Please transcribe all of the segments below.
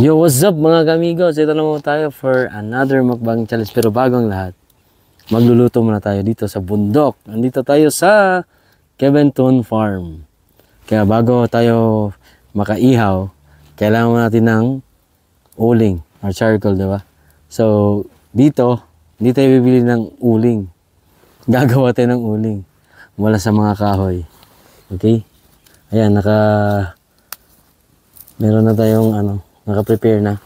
Yo, what's up mga kamigos? Ito naman tayo for another mukbang challenge. Pero bagong lahat, magluluto muna tayo dito sa bundok. Nandito tayo sa Keventon Farm. Kaya bago tayo makaihaw, kailangan natin ng uling or charcoal, diba? So, dito, hindi tayo bibili ng uling. Gagawa tayo ng uling mula sa mga kahoy. Okay? Ayan, meron na tayong naka-prepare na.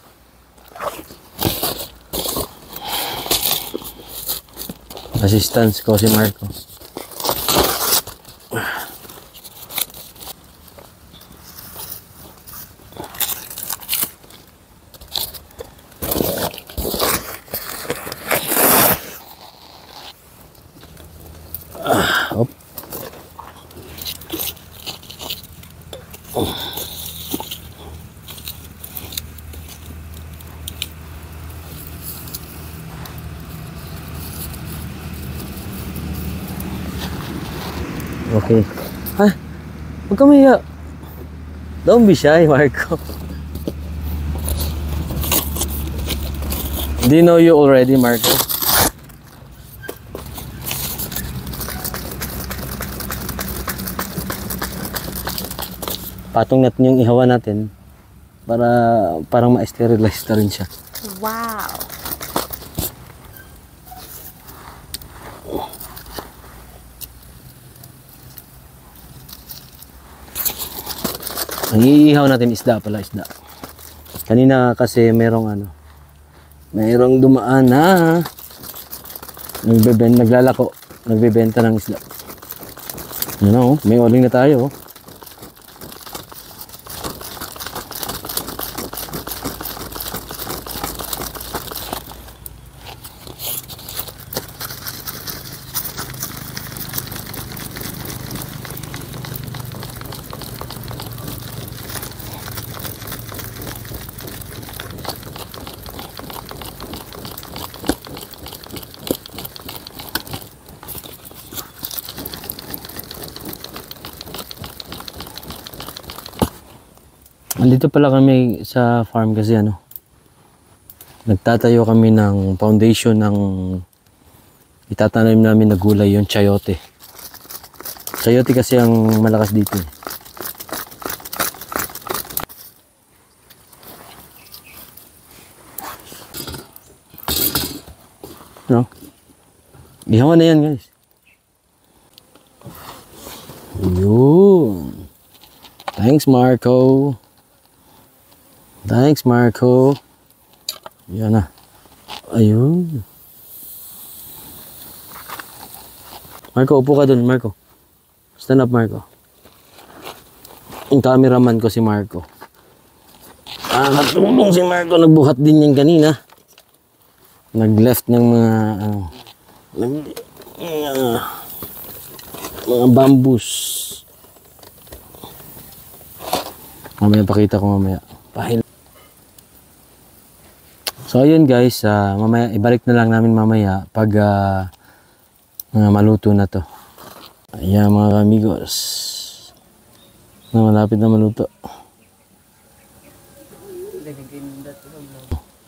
Assistance ko si Marco. Op. Okay. Ah, huwag ka maya. Don't be shy, Marco. Do you know you already, Marco? Patong natin yung ihawa natin para parang ma-sterilize na rin siya. Wow! Ang iihaw natin isda pala, isda. Kanina kasi merong dumaan na nagbebenta ng isda. You know, may uling na tayo. Andito pala kami sa farm kasi nagtatayo kami ng foundation ng itatanim namin na gulay, yung chayote. Chayote kasi ang malakas dito. No? Ihawan na yan, guys. Yun. Thanks, Marco. Thanks, Marco. Yan na. Ayun. Marco, upo ka dun, Marco. Stand up, Marco. Yung cameraman ko si Marco. Natulong si Marco. Nagbuhat din yan kanina. Nag-left ng mga bamboos. Mamaya pakita ko mamaya. Pahil. So ayun guys, mamaya ibalik na lang namin mamaya pag maluto na to. Ayan mga amigos. Malapit na maluto.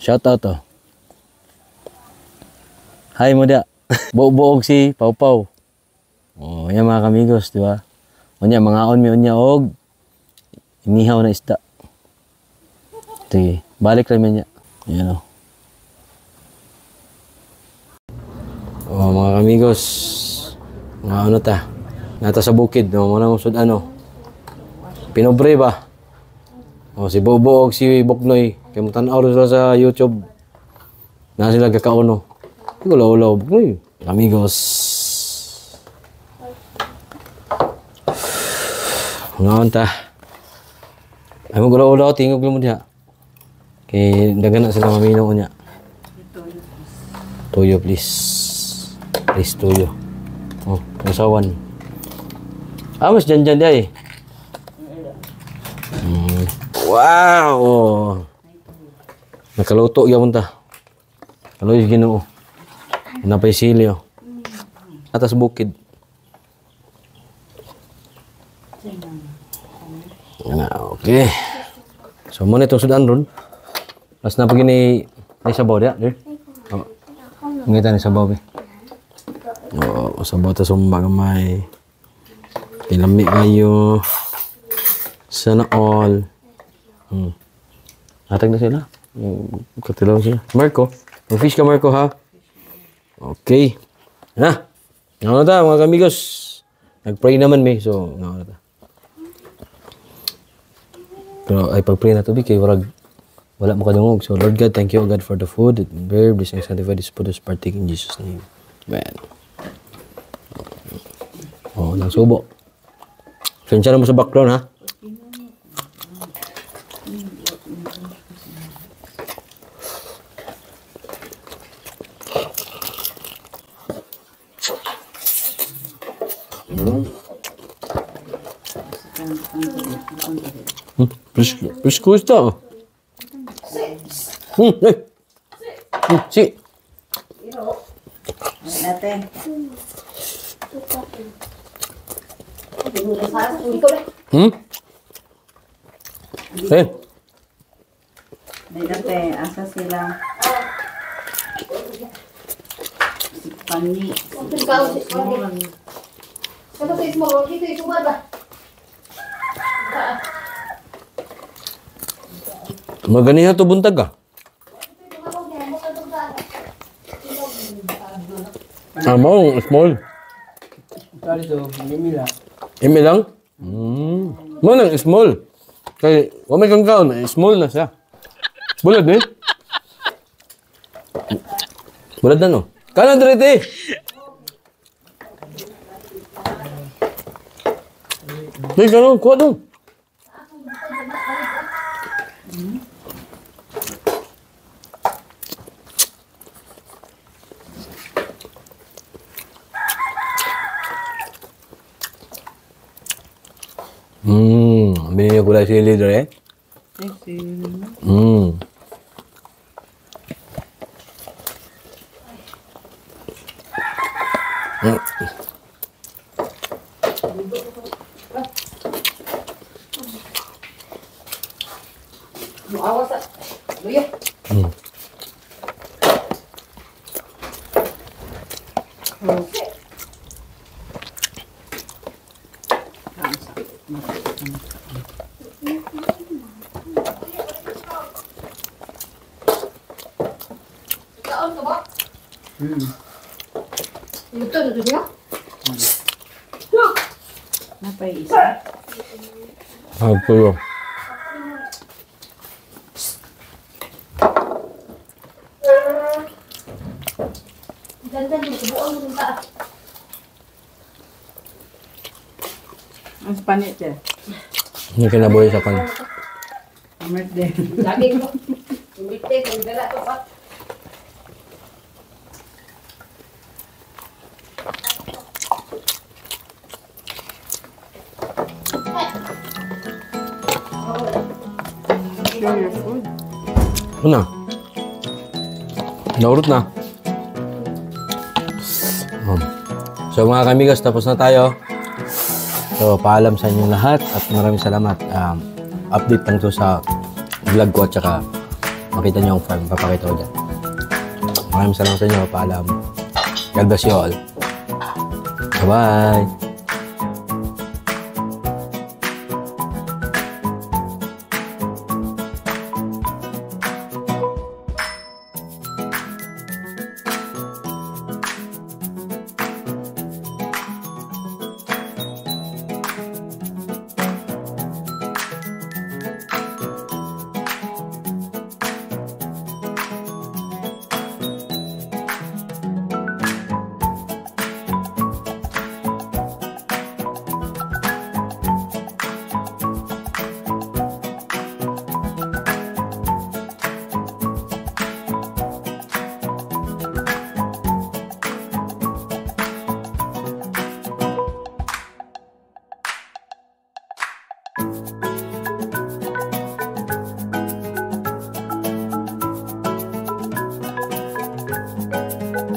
Shout out to. Hi mo dia. Buog si Pau Pau. Oh, ayan mga amigos, di ba? Unya mga on mi unya og inihaw na isda. Sige, balik namin niya. Ayan o. Oh, mga amigos, mga nata sa bukid, muna mong pinobre ba? O, si Bobo o si Boknoy, kaya mo tanaw sila sa YouTube, na sila kakauno. Ulaw, Boknoy. Amigos. Ngaon ta. Ay mo ulaw, tingog mo diha. Kaya dagan na sila maminaw niya. Toyo please. Please, tuyo. Oh, nasawan. Mas dyan dia eh. Wow! Nakaluto yun ta. Kalo yung Ginoo. Napay silyo. Atas bukid. Okay. So, muna itong sudan ron. Mas na pag ni sabaw dia, dir. Oh. Ngita ni sabaw be. Oh, sabaw ta sumba gamay. Pilami kayo. Sana all. Atag na sila. Katilaw sila. Marco. Mag-fish ka, Marco, ha? Okay. Ha? Nga ta, mga kamigos. Nag-pray naman, may. So, nga ta. Pero, ay, pag-pray na to, kay wala mo kadungog. So, Lord God, thank you, God, for the food. Bear, bless and sanctify this food as partake in Jesus' name. Amen. Oh, nang subo. Fensya na mo sa background, ha? Presko ito. Si. Dati, asa sila? Si Pani. Ito sa small, ito yung sumada. Maganihan to buntag ka. Mo, small. Imi lang? Mo nang small. Kay, wamay kang kaon, small na siya. Bulad eh. Bulad na no. Kanan direte. Hey, kanon, kuha doon. Binili ko lang sili dire. Awas ah. Luya. Kaon ka ba? Ito na niya? Napay isa. Pulo. Dandan mo, subuan mo ng taas. Ang Pani siya. Hindi kinabuhi sa kan. Amat din. Lagi ko. Umbite, kung dala to pa. Show your food. Ano? Naurot na. So mga kamigas, tapos na tayo. So paalam sa inyong lahat at maraming salamat. Update lang to sa vlog ko at saka makita nyo yung farm. Papakita ko dyan. Maraming salamat sa inyo. Paalam. God bless you all. Bye-bye.